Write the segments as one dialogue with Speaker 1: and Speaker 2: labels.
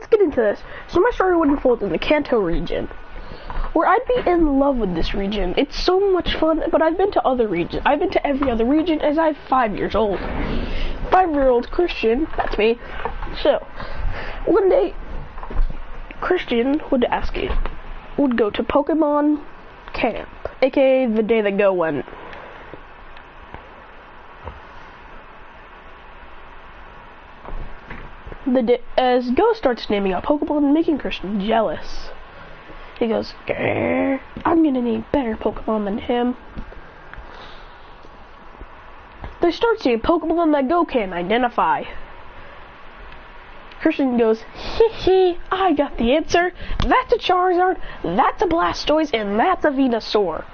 Speaker 1: let's get into this. So my story would unfold in the Kanto region, where I'd be in love with this region. It's so much fun, but I've been to other regions. I've been to every other region as I'm 5 years old. 5-year-old Christian, that's me. So, one day, Christian would go to Pokemon Camp, aka the day that Go went. As Go starts naming out Pokemon, making Christian jealous. He goes, "Grr, I'm gonna name better Pokemon than him." They start seeing Pokemon that Go can identify. Christian goes, "Hee hee, I got the answer. That's a Charizard, that's a Blastoise, and that's a Venusaur.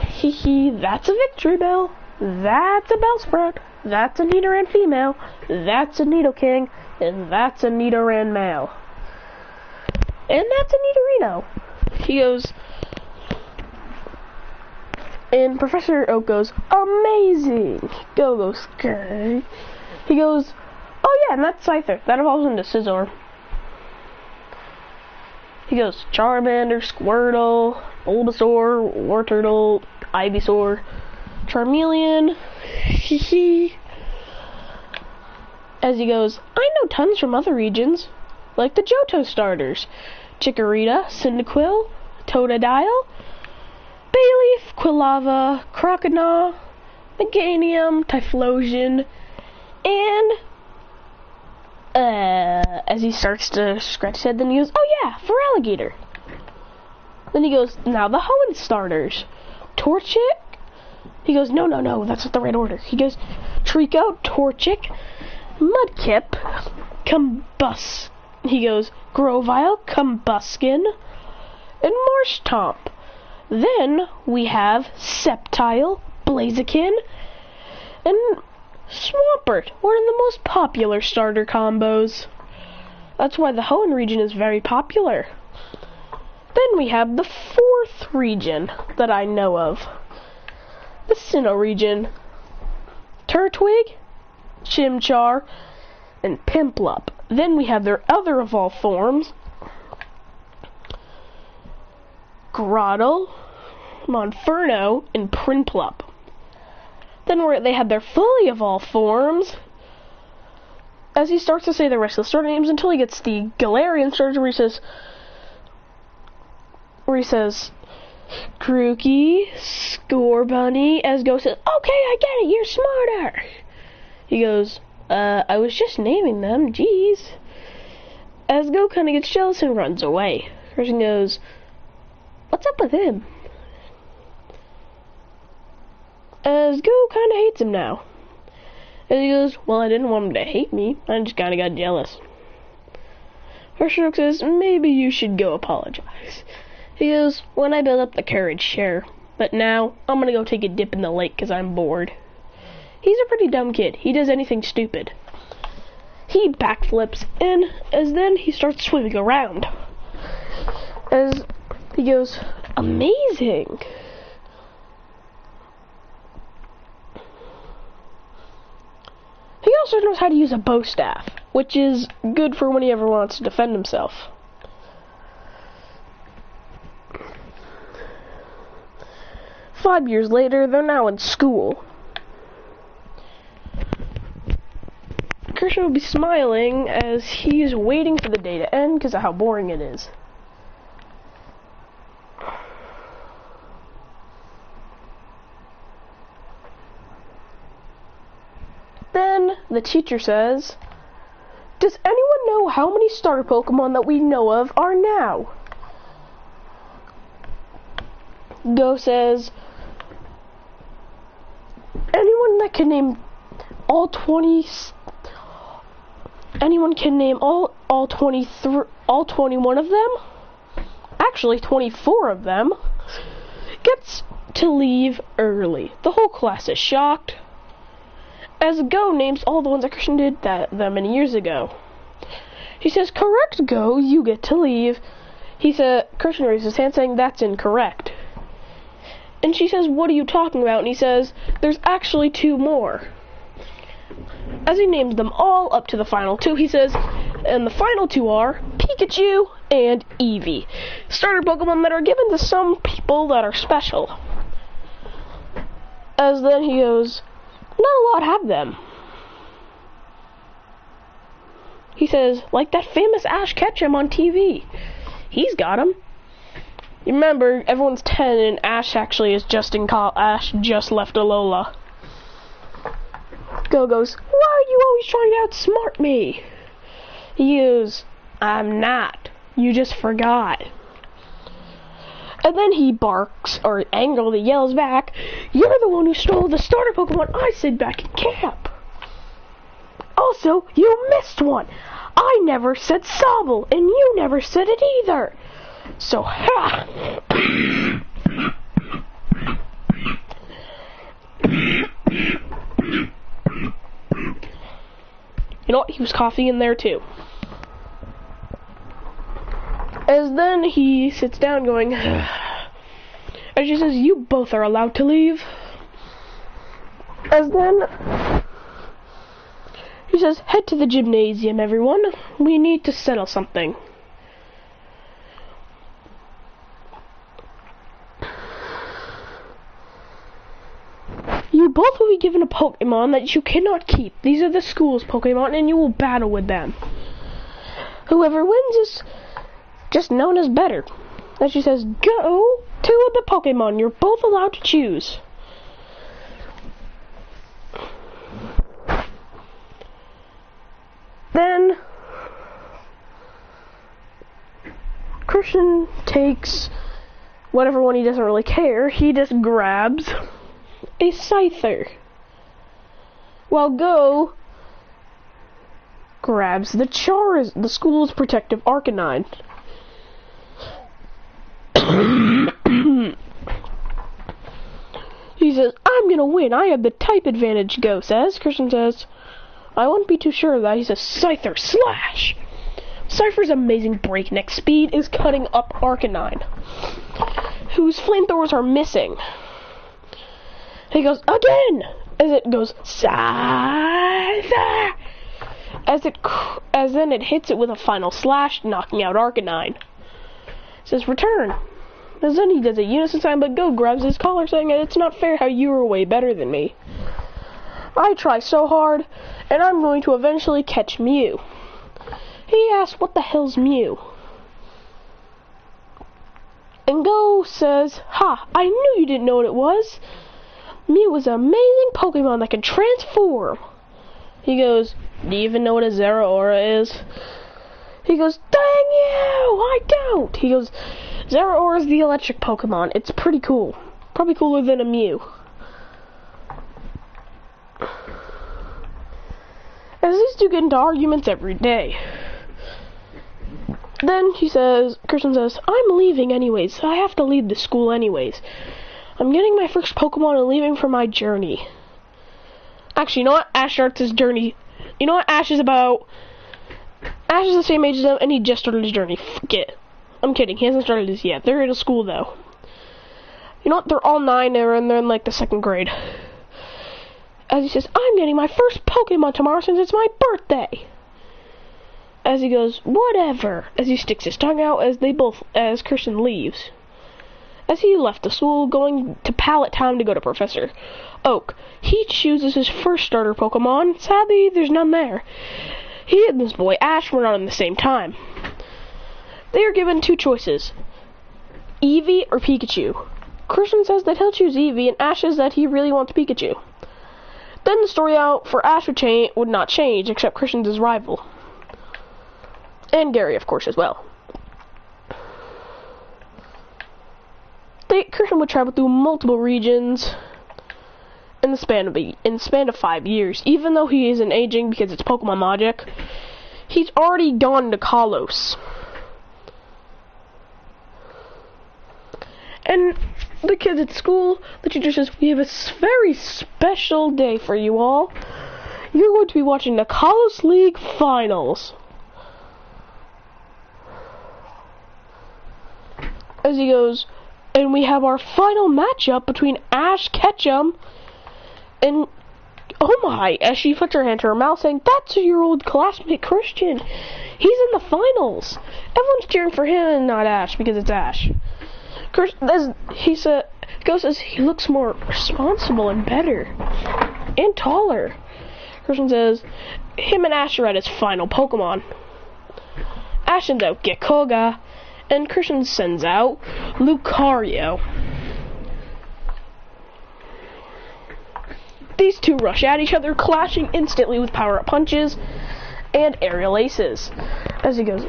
Speaker 1: Hee hee, that's a Victory Bell. That's a Bellsprout. That's a Nidoran female. That's a Nidoking. And that's a Nidoran male. And that's a Nidorino." He goes, and Professor Oak goes, "Amazing." Go goes, "Okay." He goes, "Oh yeah, and that's Scyther. That evolves into Scizor." He goes, "Charmander, Squirtle, Bulbasaur, Wartortle, Ivysaur, Charmeleon." Hee. As he goes, "I know tons from other regions, like the Johto starters. Chikorita, Cyndaquil, Totodile, Bayleaf, Quilava, Croconaw, Meganium, Typhlosion, and as he starts to scratch his head, then he goes, "Oh yeah, Feraligatr." Then he goes, "Now the Hoenn starters. Torchic." He goes, no, that's not the right order. He goes, Trico, Torchic, Mudkip, Combust. He goes, Grovyle, Combuskin, and Marshtomp. Then we have Sceptile, Blaziken, and Swampert, one of the most popular starter combos. That's why the Hoenn region is very popular. Then we have the 4th region that I know of, the Sinnoh region. Turtwig, Chimchar, and Piplup. Then we have their other evolved forms, Grottle, Monferno, and Prinplup. Then they have their fully evolved forms. As he starts to say the rest of the starter names until he gets the Galarian starter where he says Grookey, Scorbunny. As Go says, "Okay, I get it, you're smarter." He goes, I was just naming them, jeez." As Go kind of gets jealous and runs away. Christian goes, "What's up with him?" As Go kind of hates him now. And he goes, "Well, I didn't want him to hate me, I just kind of got jealous." Professor Oak says, "Maybe you should go apologize." He goes, "When I build up the courage, sure. But now, I'm gonna go take a dip in the lake because I'm bored." He's a pretty dumb kid. He does anything stupid. He backflips, and then he starts swimming around. As he goes, "Amazing." He also knows how to use a bow staff, which is good for when he ever wants to defend himself. Five years later, they're now in school. Christian will be smiling as he's waiting for the day to end because of how boring it is. Then the teacher says, "Does anyone know how many starter Pokemon that we know of are now?" Go says, "Anyone that can name all 20, anyone can name all 23, all 21 of them, actually 24 of them, gets to leave early." The whole class is shocked. As Go names all the ones that Christian did that many years ago. He says, "Correct, Go, you get to leave." He said, Christian raises his hand saying, "That's incorrect." And she says, "What are you talking about?" And he says, "There's actually 2 more. As he names them all up to the final two, he says, and the final two are Pikachu and Eevee. Starter Pokemon that are given to some people that are special. As then he goes, not a lot have them. He says, like that famous Ash Ketchum on TV. He's got them. You remember, everyone's 10 and Ash actually is just in college. Ash just left Alola. Go goes, why are you always trying to outsmart me? He goes, I'm not. You just forgot. And then he barks, or angrily yells back, you're the one who stole the starter Pokemon I said back in camp. Also, you missed one. I never said Sobble, and you never said it either. So, ha! You know what? He was coughing in there too. As then he sits down going, as she says, you both are allowed to leave. As then he says, head to the gymnasium, everyone. We need to settle something. You both will be given a Pokemon that you cannot keep. These are the school's Pokemon, and you will battle with them. Whoever wins is just known as better. And she says, go to the Pokemon you're both allowed to choose. Then Christian takes whatever one he doesn't really care. He just grabs a Scyther, while Go grabs the the school's protective Arcanine. He says, I'm gonna win. I have the type advantage, Go says. Christian says, I wouldn't be too sure of that. He says, Scyther, slash! Cypher's amazing breakneck speed is cutting up Arcanine, whose flamethrowers are missing. He goes, again! As it goes, Scyther! As then it hits it with a final slash, knocking out Arcanine. It says, return. As then he does a unison sign, but Go grabs his collar, saying, it's not fair how you were way better than me. I try so hard, and I'm going to eventually catch Mew. He asks, what the hell's Mew? And Go says, ha, I knew you didn't know what it was. Mew was an amazing Pokemon that can transform. He goes, do you even know what a Zeraora is? He goes, dang you, I don't. He goes, Zeraora is the electric Pokemon. It's pretty cool. Probably cooler than a Mew. As these two get into arguments every day. Then he says, Christian says, I'm leaving anyways. I have to leave the school anyways. I'm getting my first Pokemon and leaving for my journey. Actually, you know what? Ash starts his journey. You know what Ash is about? Ash is the same age as them, and he just started his journey. Forget. I'm kidding. He hasn't started his yet. They're in a school, though. You know what? They're all 9, and they're in, like, the 2nd grade. As he says, I'm getting my first Pokemon tomorrow since it's my birthday. As he goes, whatever. As he sticks his tongue out as Christian leaves. As he left the school, going to Pallet Town to go to Professor Oak, he chooses his first starter Pokemon. Sadly, there's none there. He and this boy, Ash, were not on the same time. They are given 2 choices, Eevee or Pikachu. Christian says that he'll choose Eevee, and Ash says that he really wants Pikachu. Then the story out for Ash would not change, except Christian's his rival. And Gary, of course, as well. Christian would travel through multiple regions in the span of 5 years. Even though he isn't aging because it's Pokemon logic, he's already gone to Kalos. And the kids at school, the teacher says, we have a very special day for you all. You're going to be watching the Kalos League Finals. As he goes, and we have our final matchup between Ash Ketchum and oh my, as she puts her hand to her mouth saying, that's your old classmate Christian. He's in the finals. Everyone's cheering for him and not Ash because it's Ash. Ghost says he looks more responsible and better and taller. Christian says him and Ash are at his final Pokemon. Ash sends out Gekkoga, and Christian sends out Lucario. These two rush at each other, clashing instantly with power-up punches and aerial aces. As he goes,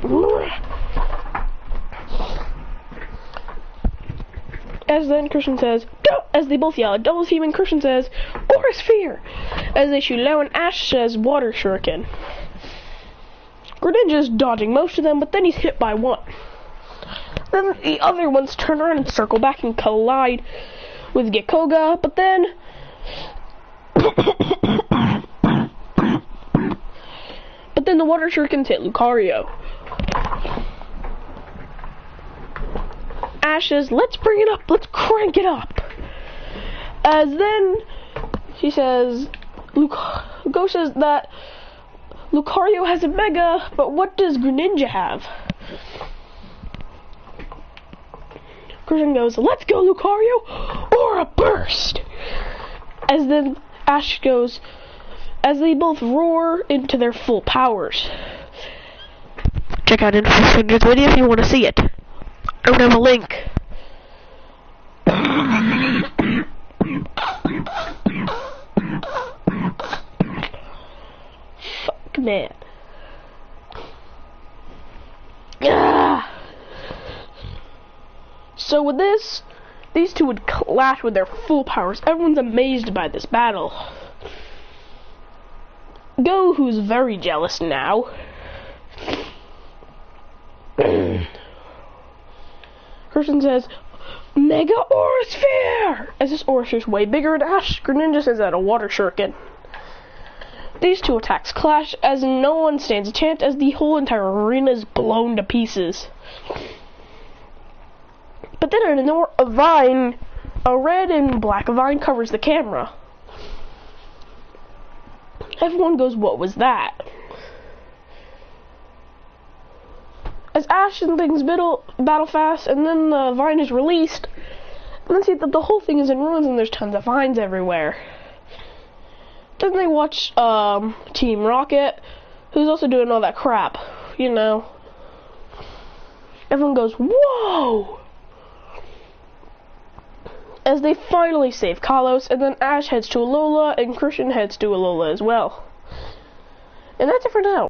Speaker 1: as then Christian says, as they both yell at Double Team, and Christian says, Aura Sphere, as they shoot low, and Ash says, Water Shuriken. Greninja's dodging most of them, but then he's hit by one. Then the other ones turn around and circle back and collide with Gekkoga, but then the Water Shurikens hit Lucario. Ash says, let's bring it up, let's crank it up. As then she says, Ghost says that Lucario has a Mega, but what does Greninja have? Christian goes, let's go Lucario, or a burst! As then Ash goes, as they both roar into their full powers. Check out Infofinger's video if you want to see it. I don't have a link. Fuck, man. Ah. So with this, these two would clash with their full powers. Everyone's amazed by this battle. Go, who's very jealous now. Christian says, Mega Aura Sphere! As this Aura Sphere is way bigger than Ash, Greninja says that a Water Shuriken. These two attacks clash as no one stands a chance as the whole entire arena is blown to pieces. But then a red and black vine covers the camera. Everyone goes, what was that? As Ash and things battle fast, and then the vine is released, and then see that the whole thing is in ruins and there's tons of vines everywhere. Then they watch Team Rocket, who's also doing all that crap, you know. Everyone goes, whoa! As they finally save Kalos, and then Ash heads to Alola, and Christian heads to Alola as well. And that's it for now.